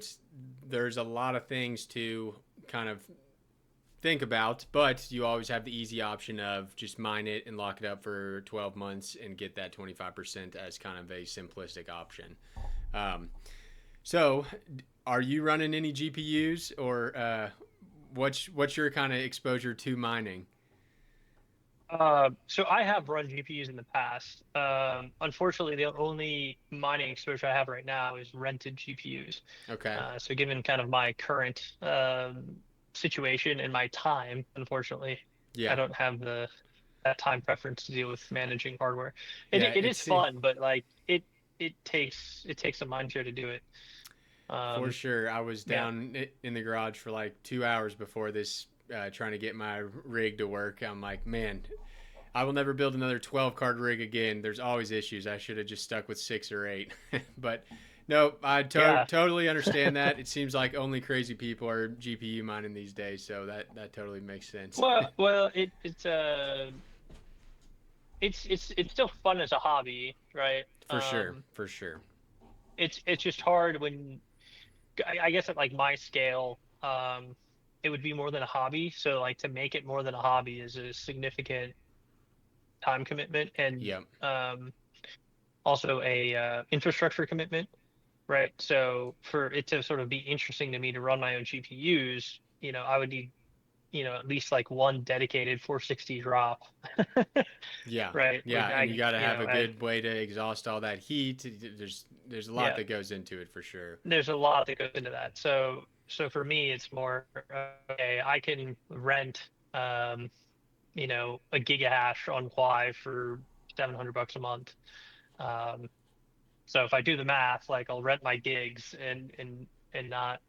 there's a lot of things to kind of think about, but you always have the easy option of just mine it and lock it up for 12 months and get that 25% as kind of a simplistic option. Um, so, are you running any GPUs, or what's your kind of exposure to mining? So I have run GPUs in the past. Unfortunately, the only mining exposure I have right now is rented GPUs. Okay. So given kind of my current situation and my time, unfortunately, I Yeah. don't have the that time preference to deal with managing hardware. Yeah. It is It's fun, but like it takes some mind share to do it. for Um, sure. I was yeah. down in the garage for like 2 hours before this, trying to get my rig to work. I'm like, man, I will never build another 12 card rig again. There's always issues. I should have just stuck with 6 or 8. But no, I Yeah. totally understand that. It seems like only crazy people are GPU mining these days, so that totally makes sense. Well, it's still fun as a hobby, right? For sure, for sure. It's just hard when I guess at like my scale, it would be more than a hobby. So like to make it more than a hobby is a significant time commitment and Yep. also a infrastructure commitment, right? So for it to sort of be interesting to me to run my own GPUs, I would need, at least like one dedicated 460 drop, Yeah. right? Yeah, and you got to have a I good way to exhaust all that heat. There's a lot yeah, that goes into it for sure. there's a lot that goes into that. So for me, it's more okay. I can rent, a gigahash on Quai for $700 a month. Um, so if I do the math, like I'll rent my gigs and not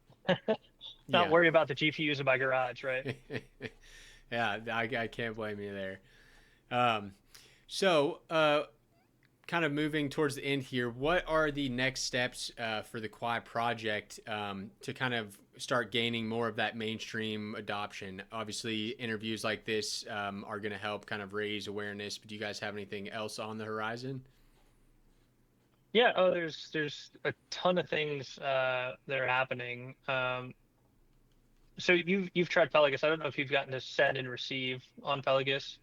Yeah. worry about the GPUs in my garage, right? Yeah, I can't blame you there. Um, so, kind of moving towards the end here, what are the next steps for the Quai project, to kind of start gaining more of that mainstream adoption? Obviously, interviews like this are going to help kind of raise awareness, but do you guys have anything else on the horizon? Yeah. Oh, there's a ton of things that are happening. So you've tried Pelagus. I don't know if you've gotten to send and receive on Pelagus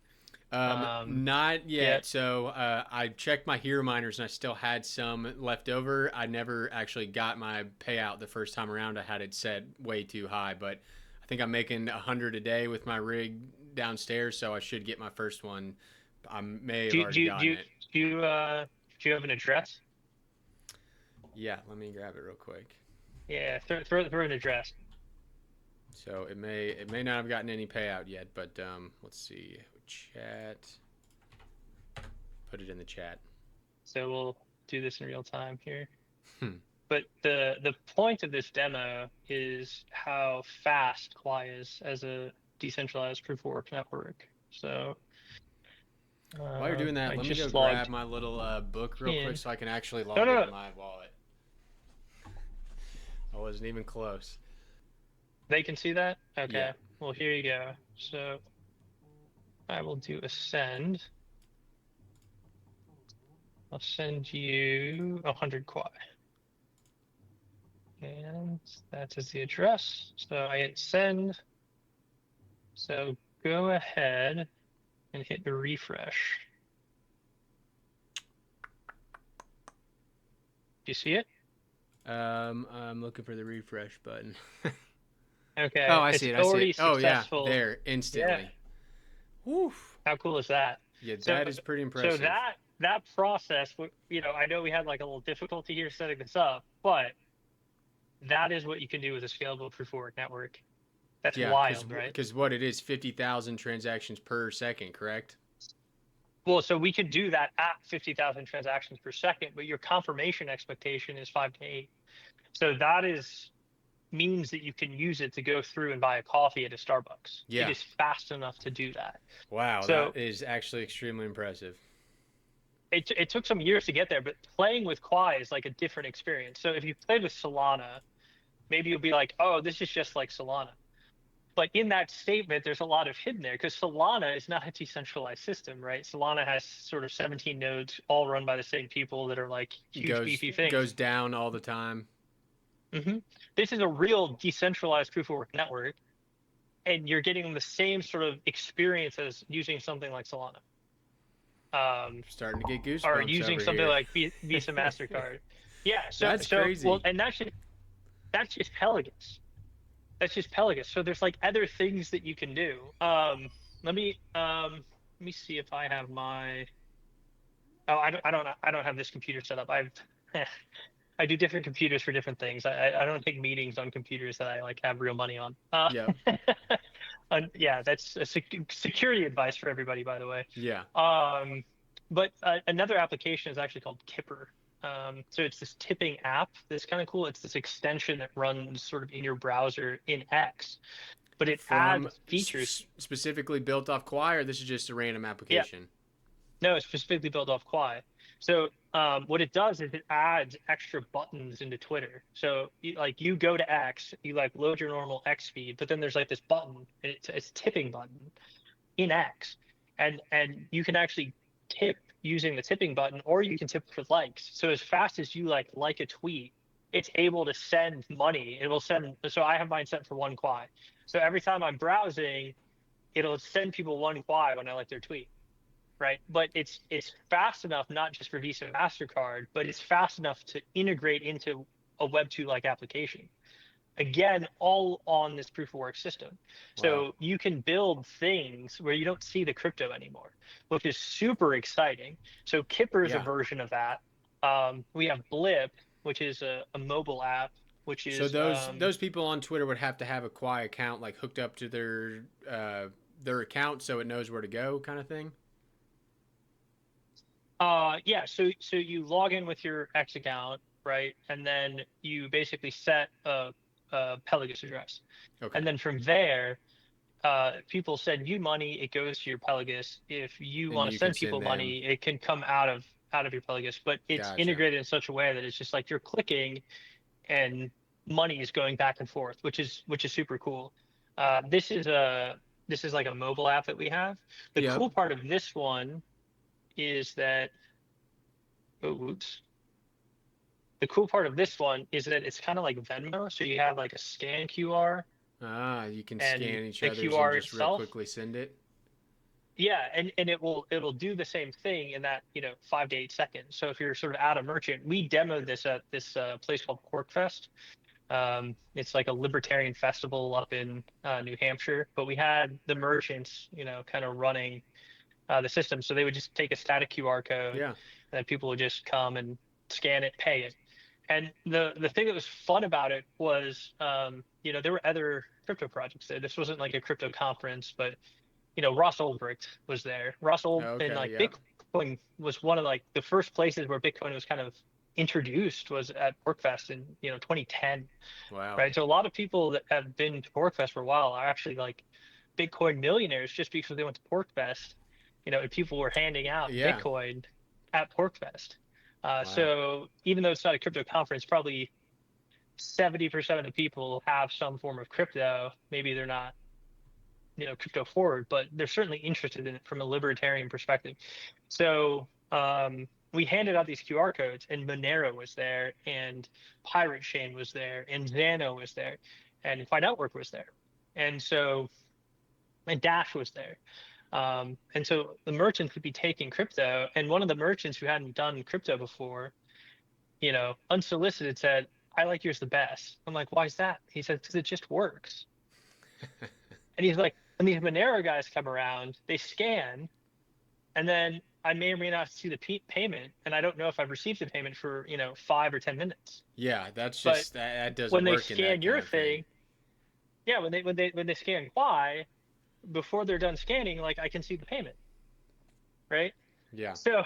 Not yet. yet. So I checked my hero miners and I still had some left over. I never actually got my payout the first time around. I had it set way too high, but I think I'm making 100 a day with my rig downstairs, so I should get my first one. I may have Do you do already you do gotten you, it. do you do you have an address? Yeah, let me grab it real quick. Yeah, throw an address. So it may not have gotten any payout yet, but let's see. Chat. Put it in the chat. So we'll do this in real time here. Hmm. But the point of this demo is how fast Quai is as a decentralized proof of work network. So While you're doing that, I let me go just grab logged my little book real quick in. so I can actually No, log no, into no. my wallet. I wasn't even close. They can see that? Yeah. Okay. Well, here you go. So I will do a send. I'll send you 100 Quai. And that is the address. So I hit send. So go ahead and hit the refresh. Do you see it? I'm looking for the refresh button. Oh, Okay, I it's see it. I see it. already Oh, yeah, successful. there, Yeah, instantly. Woo. how cool is that? Yeah, So, that is pretty so impressive. that process, I know we had like a little difficulty here setting this up, but that is what you can do with a scalable proof of work network. That's Yeah, wild, right? because what it is, 50,000 transactions per second, correct? Well, so we could do that at 50,000 transactions per second, but your confirmation expectation is 5 to 8. So that means that you can use it to go through and buy a coffee at a Starbucks. It Yeah. is fast enough to do that. Wow, So that is actually extremely impressive. it took some years to get there, but playing with Quai is like a different experience. So if you played with Solana, maybe you'll be like, oh, this is just like Solana. But in that statement, there's a lot of hidden there because Solana is not a decentralized system, right? Solana has sort of 17 nodes, all run by the same people that are like huge Goes beefy things. goes down all the time. This is a real decentralized proof of work network. and you're getting the same sort of experience as using something like Solana. Starting to get Or goosebumps using over something here. like Visa, MasterCard. Yeah, That's well, crazy. and that's just Pelagus. That's just Pelagus. So there's like other things that you can do. Let me let me see if I have my. Oh, I don't have this computer set up. I do different computers for different things. I don't take meetings on computers that I like have real money on. Yep. And yeah, that's a security advice for everybody, by the way. Yeah. Um, but another application is actually called Kipper. So it's this tipping app that's kind of cool. It's this extension that runs sort of in your browser in X, but it From adds features. specifically built off Quai, or this is just a random Yeah, application? no, it's specifically built off Quai. So what it does is it adds extra buttons into Twitter. So like you go to X, you like load your normal X feed, but then there's like this button, and it's a tipping button in X, and you can actually tip using the tipping button, or you can tip for likes. So as fast as you like a tweet, it's able to send money. It will send. So I have mine set for 1 Quai. So every time I'm browsing, it'll send people 1 Quai when I like their tweet, right? But it's fast enough not just for Visa and MasterCard, but it's fast enough to integrate into a Web2 like application. Again, all on this proof of work system. Wow. So you can build things where you don't see the crypto anymore, which is super exciting. So Kipper is a Yeah. version of that. We have Blip, which is a mobile app, which So is those people on Twitter would have to have a Quai account like hooked up to their account so it knows where to go, kind of thing. yeah, so you log in with your X account, right? And then you basically set a Pelagus address. Okay. And then from there, people send you money, it goes to your Pelagus. If you And want to you can send send people them. money, it can come out of your Pelagus, but it's Gotcha. integrated in such a way that it's just like you're clicking and money is going back and forth, which is super cool. This is like a mobile app that we have. The Yep. cool part of this one is that oh, oops. The cool part of this one is that it's kind of like Venmo, so you have like a scan QR Ah, you can and scan each the other's and QR just real itself. quickly send it. Yeah, and it'll do the same thing in that 5 to 8 seconds. So if you're sort of at a merchant, we demoed this at this place called Porkfest. It's like a libertarian festival up in New Hampshire, but we had the merchants, kind of running the system. So they would just take a static QR code, and Yeah. then people would just come and scan it, pay it. And the thing that was fun about it was, there were other crypto projects there. This wasn't like a crypto conference, but Ross Ulbricht was there. And Okay. like Yep. Bitcoin was one of like the first places where Bitcoin was kind of introduced was at Porkfest in 2010, Wow. right? So a lot of people that have been to Porkfest for a while are actually like Bitcoin millionaires just because they went to Porkfest, and people were handing out Yeah. Bitcoin at Porkfest. Wow. So even though it's not a crypto conference, probably 70% of the people have some form of crypto. Maybe they're not crypto forward, but they're certainly interested in it from a libertarian perspective. So we handed out these QR codes, and Monero was there, and Pirate Chain was there, and Xano was there, and Fi Network was there, and so and Dash was there. And so the merchants would be taking crypto, and one of the merchants who hadn't done crypto before, unsolicited said, "I like yours the best." I'm like, "Why is that?" He said, "Because it just works." And he's like, when these Monero guys come around, they scan, and then I may or may not see the payment, and I don't know if I've received the payment for 5 or 10 minutes. Yeah. That's But just that doesn't when they work in that scan kind your of thing. thing, yeah, when they scan Quai, before they're done scanning, like I can see the payment, right? Yeah. So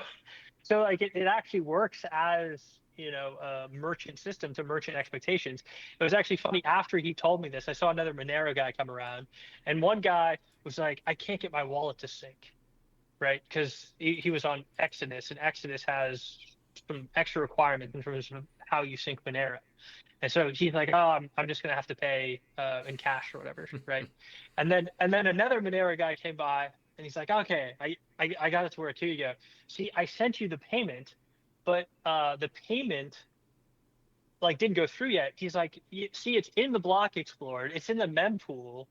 so like it actually works as a merchant system to merchant expectations. It was actually funny after he told me this, I saw another Monero guy come around, and one guy was like, I can't get my wallet to sync, right? Because he was on Exodus, and Exodus has some extra requirements in terms of how you sync Monero. And so he's like, oh, I'm just gonna have to pay in cash or whatever, right? And then another Monero guy came by, and he's like, okay, I got it to where two you go. See, I sent you the payment, but the payment like didn't go through yet. He's like, see, it's in the block explorer, it's in the mempool,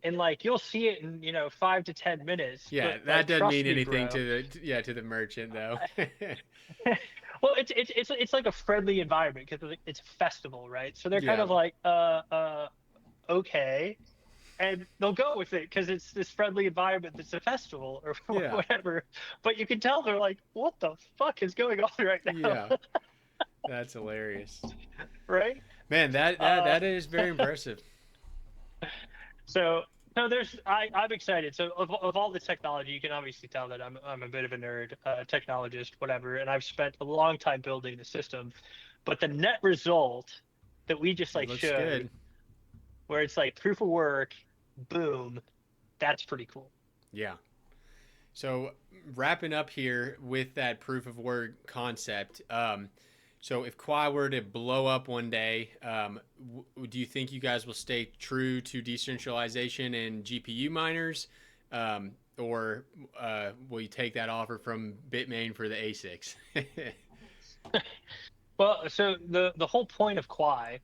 and like you'll see it in 5 to 10 minutes. Yeah, But that like, doesn't trust mean me, anything bro. to the merchant though. Well, it's like a friendly environment because it's a festival, right? So they're kind Yeah, of like, okay, and they'll go with it because it's this friendly environment that's a festival or yeah, whatever. But you can tell they're like, what the fuck is going on right now, yeah. That's hilarious, right? man. Uh, That is very impressive. so no, I'm excited. So of all the technology, you can obviously tell that I'm a bit of a nerd, technologist, whatever, and I've spent a long time building the system. But the net result that we just It like looks showed, good. where it's like proof of work, boom, that's pretty cool. Yeah. So wrapping up here with that proof of work concept. So if Quai were to blow up one day, do you think you guys will stay true to decentralization and GPU miners, or will you take that offer from Bitmain for the ASICs? Well, so the whole point of Quai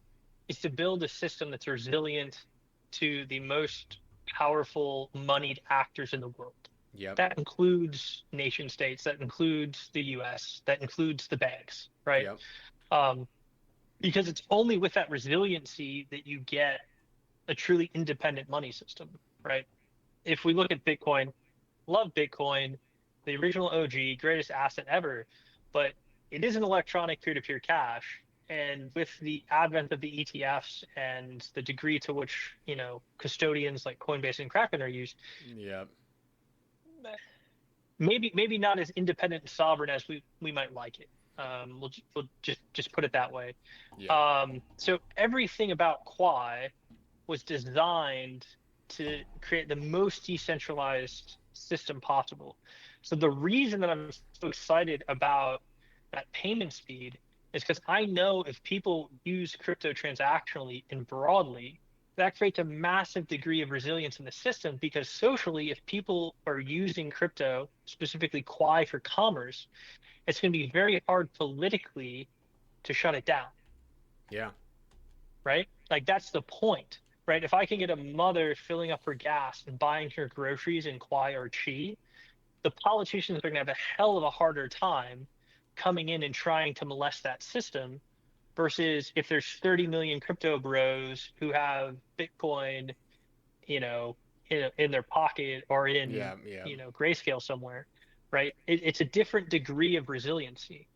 is to build a system that's resilient to the most powerful moneyed actors in the world. Yep. That includes nation states, that includes the US, that includes the banks, right? Yep. Um, because it's only with that resiliency that you get a truly independent money system, right? If we look at Bitcoin, love Bitcoin, the original OG, greatest asset ever, but it is an electronic peer-to-peer cash. And with the advent of the ETFs and the degree to which, custodians like Coinbase and Kraken are used, Yep. maybe not as independent and sovereign as we might like it. We'll just put it that way. Yep. So everything about Quai was designed to create the most decentralized system possible. So the reason that I'm so excited about that payment speed is because I know if people use crypto transactionally and broadly, that creates a massive degree of resilience in the system because socially, if people are using crypto, specifically Quai for commerce, it's going to be very hard politically to shut it down, Yeah. right? Like that's the point, right? If I can get a mother filling up her gas and buying her groceries in Quai or Qi, the politicians are going to have a hell of a harder time coming in and trying to molest that system versus if there's 30 million crypto bros who have Bitcoin, you know, in their pocket or in, Yeah. Yeah. grayscale somewhere, right? It's a different degree of resiliency.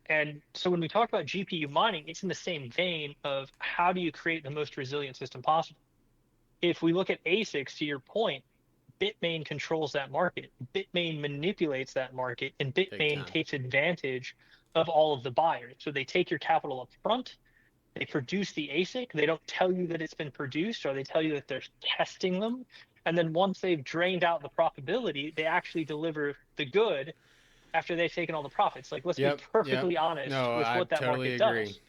And so when we talk about GPU mining, it's in the same vein of how do you create the most resilient system possible? If we look at ASICs, to your point, Bitmain controls that market. Bitmain manipulates that market, and Big Bitmain time. takes advantage of all of the buyers. So they take your capital up front, they produce the ASIC, they don't tell you that it's been produced, or they tell you that they're testing them. And then once they've drained out the profitability, they actually deliver the good after they've taken all the profits. Like, let's be Yep. Yep. perfectly honest No, with I what that totally market agree. does.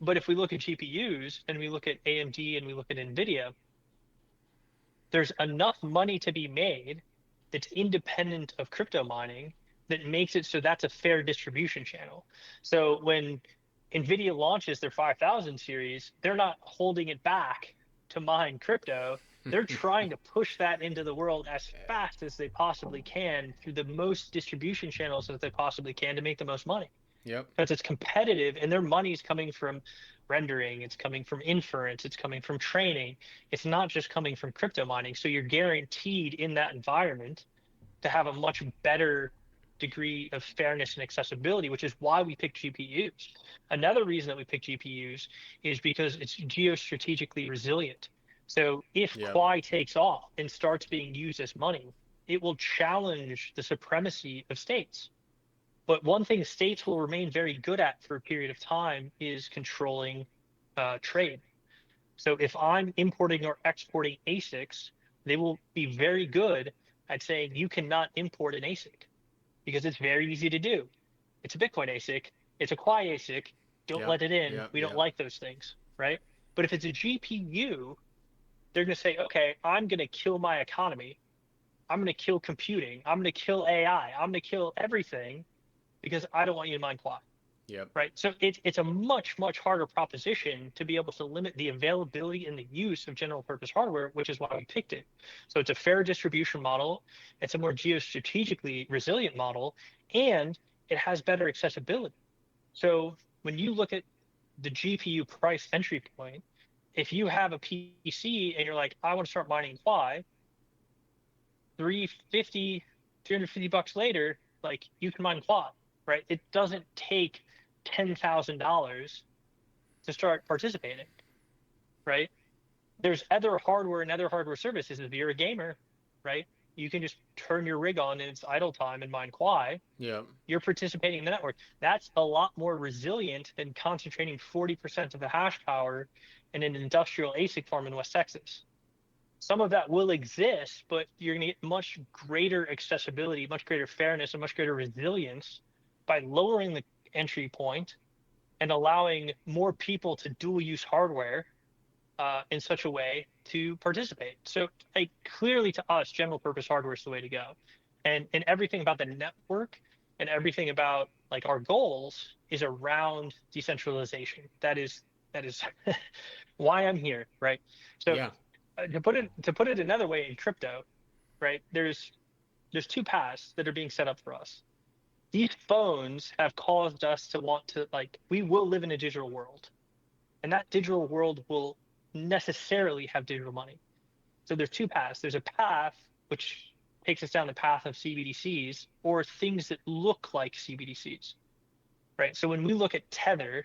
But if we look at GPUs and we look at AMD and we look at NVIDIA, there's enough money to be made that's independent of crypto mining that makes it so that's a fair distribution channel. So when NVIDIA launches their 5000 series, they're not holding it back to mine crypto. They're trying to push that into the world as fast as they possibly can through the most distribution channels that they possibly can to make the most money Yep. because it's competitive and their money's coming from rendering, it's coming from inference, it's coming from training. It's not just coming from crypto mining. So you're guaranteed in that environment to have a much better degree of fairness and accessibility, which is why we pick GPUs. Another reason that we pick GPUs is because it's geostrategically resilient. So if Yep. Quai takes off and starts being used as money, it will challenge the supremacy of states. But one thing states will remain very good at for a period of time is controlling trade. So if I'm importing or exporting ASICs, they will be very good at saying you cannot import an ASIC because it's very easy to do. It's a Bitcoin ASIC, it's a Quai ASIC. Don't Yep. let it in. Yep. We don't Yep. like those things, right? But if it's a GPU, they're going to say, okay, I'm going to kill my economy. I'm going to kill computing. I'm going to kill AI. I'm going to kill everything because I don't want you to mine Quai. Yep. right? So it's a much, much harder proposition to be able to limit the availability and the use of general purpose hardware, which is why we picked it. So it's a fair distribution model, it's a more geostrategically resilient model, and it has better accessibility. So when you look at the GPU price entry point, if you have a PC and you're like, I want to start mining Quai, 350, $350 later, like you can mine Quad, right? It doesn't take $10,000 to start participating, right? There's other hardware and other hardware services. If you're a gamer, right, you can just turn your rig on in its idle time and mine Quai. Yep. You're participating in the network. That's a lot more resilient than concentrating 40% of the hash power in an industrial ASIC farm in West Texas. Some of that will exist, but you're going to get much greater accessibility, much greater fairness, and much greater resilience by lowering the entry point and allowing more people to dual use hardware in such a way to participate. So, like, clearly to us, general purpose hardware is the way to go. And everything about the network and everything about like our goals is around decentralization. That is why I'm here, right? So Yeah. to put it another way in crypto, right? There's two paths that are being set up for us. These phones have caused us to want to like we will live in a digital world, and that digital world will necessarily have digital money. So there's two paths. There's a path which takes us down the path of CBDCs or things that look like CBDCs, right? So when we look at Tether,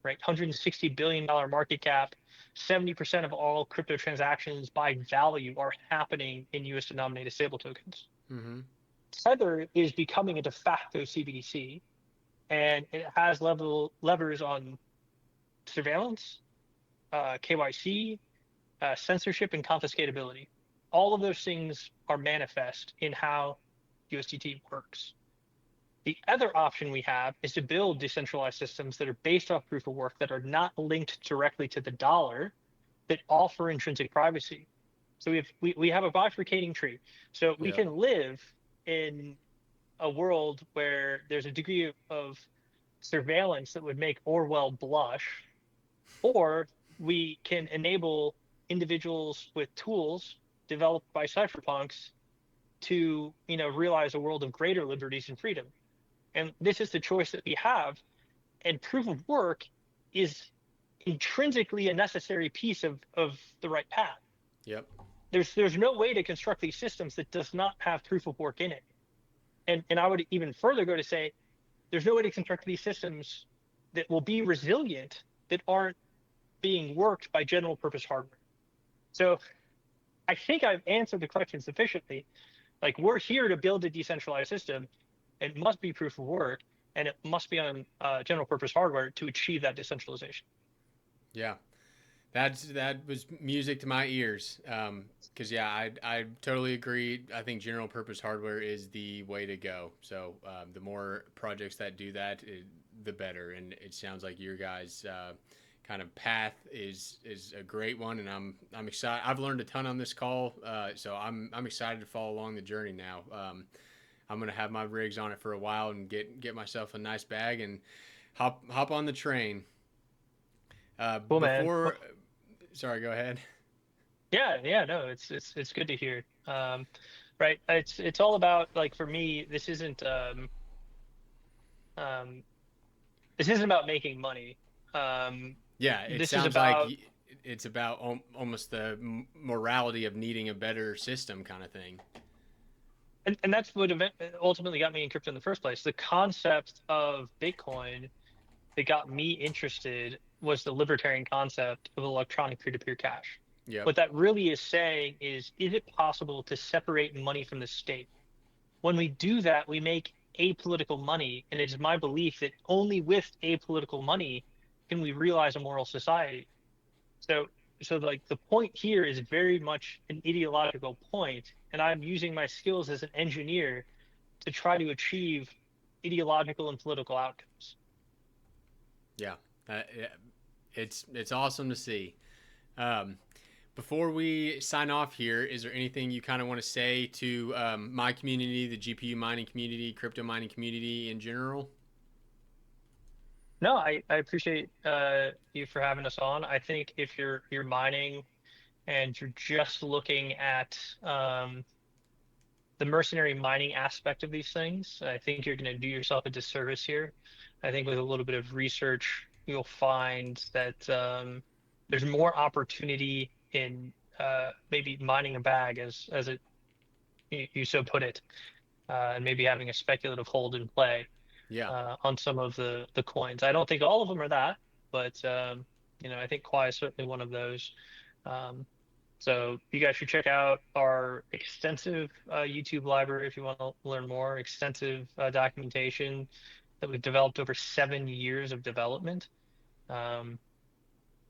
right, $160 billion market cap, 70% of all crypto transactions by value are happening in US denominated stable tokens. Mm-hmm. Tether is becoming a de facto CBDC, and it has levers on surveillance, KYC, censorship, and confiscatability. All of those things are manifest in how USDT works. The other option we have is to build decentralized systems that are based off proof of work that are not linked directly to the dollar, that offer intrinsic privacy. So we have a bifurcating tree. So we Yep. can live in a world where there's a degree of surveillance that would make Orwell blush, or we can enable individuals with tools developed by cypherpunks to realize a world of greater liberties and freedom. And this is the choice that we have. And proof of work is intrinsically a necessary piece of the right path. Yep. There's no way to construct these systems that does not have proof of work in it. And I would even further go to say there's no way to construct these systems that will be resilient that aren't being worked by general purpose hardware. So I think I've answered the question sufficiently. Like, we're here to build a decentralized system. It must be proof of work, and it must be on general purpose hardware to achieve that decentralization. Yeah. That was music to my ears. Because yeah, I totally agree. I think general purpose hardware is the way to go. So the more projects that do that, the better. And it sounds like your guys' kind of path is a great one, and I'm excited. I've learned a ton on this call, so I'm excited to follow along the journey now. I'm gonna have my rigs on it for a while and get myself a nice bag and hop on the train. Cool, man. Before, sorry, go ahead. Yeah, no, it's good to hear. Right, it's all about, like, for me, um, this isn't about making money. Yeah, it This is sounds like about it's about almost the morality of needing a better system kind of thing. and that's what ultimately got me in crypto in the first place. The concept of Bitcoin that got me interested was the libertarian concept of electronic peer-to-peer cash. Yep. What that really is saying is it possible to separate money from the state? When we do that, we make apolitical money, and it is my belief that only with apolitical money can we realize a moral society. So, so like the point here is very much an ideological point, and I'm using my skills as an engineer to try to achieve ideological and political outcomes. Yeah. Yeah, it's awesome to see. Um, Before we sign off here, is there anything you kind of want to say to my community, the GPU mining community, crypto mining community in general? No, I appreciate you for having us on. I think if you're mining and you're just looking at the mercenary mining aspect of these things, I think you're going to do yourself a disservice here. I think with a little bit of research, you'll find that there's more opportunity in maybe mining a bag, as it you so put it, and maybe having a speculative hold in play Yeah. on some of the coins. I don't think all of them are that, but I think Quai is certainly one of those. Um, so you guys should check out our extensive YouTube library if you want to learn more. Extensive documentation that we've developed over 7 years of development. Um,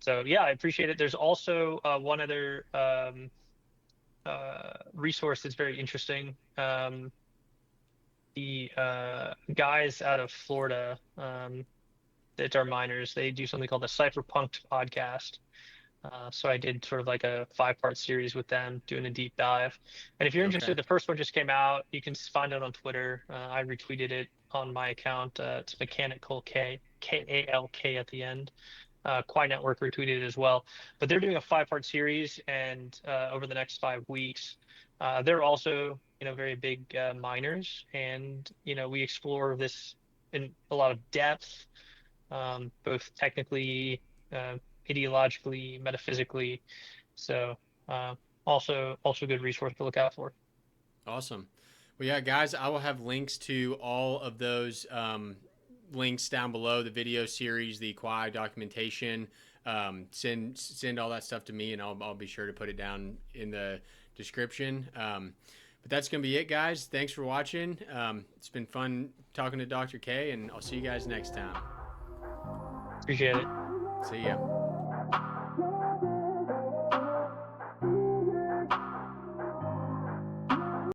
so yeah, I appreciate it. There's also one other resource that's very interesting. The guys out of Florida that are miners, they do something called the Cypherpunks podcast. So I did sort of like a 5-part series with them, doing a deep dive. And if you're Okay. interested, the first one just came out. You can find it on Twitter. I retweeted it on my account. It's Mechanical K, Kalk at the end. Quai Network retweeted it as well. But they're doing a 5-part series, and over the next 5 weeks, they're also, very big miners, and we explore this in a lot of depth, both technically, ideologically, metaphysically. So, uh, also good resource to look out for. Awesome. Well, yeah, guys, I will have links to all of those links down below, the video series, the Quai documentation. Send all that stuff to me, and I'll be sure to put it down in the description. But that's going to be it, guys. Thanks for watching. It's been fun talking to Dr. K, and I'll see you guys next time. Appreciate it. See ya.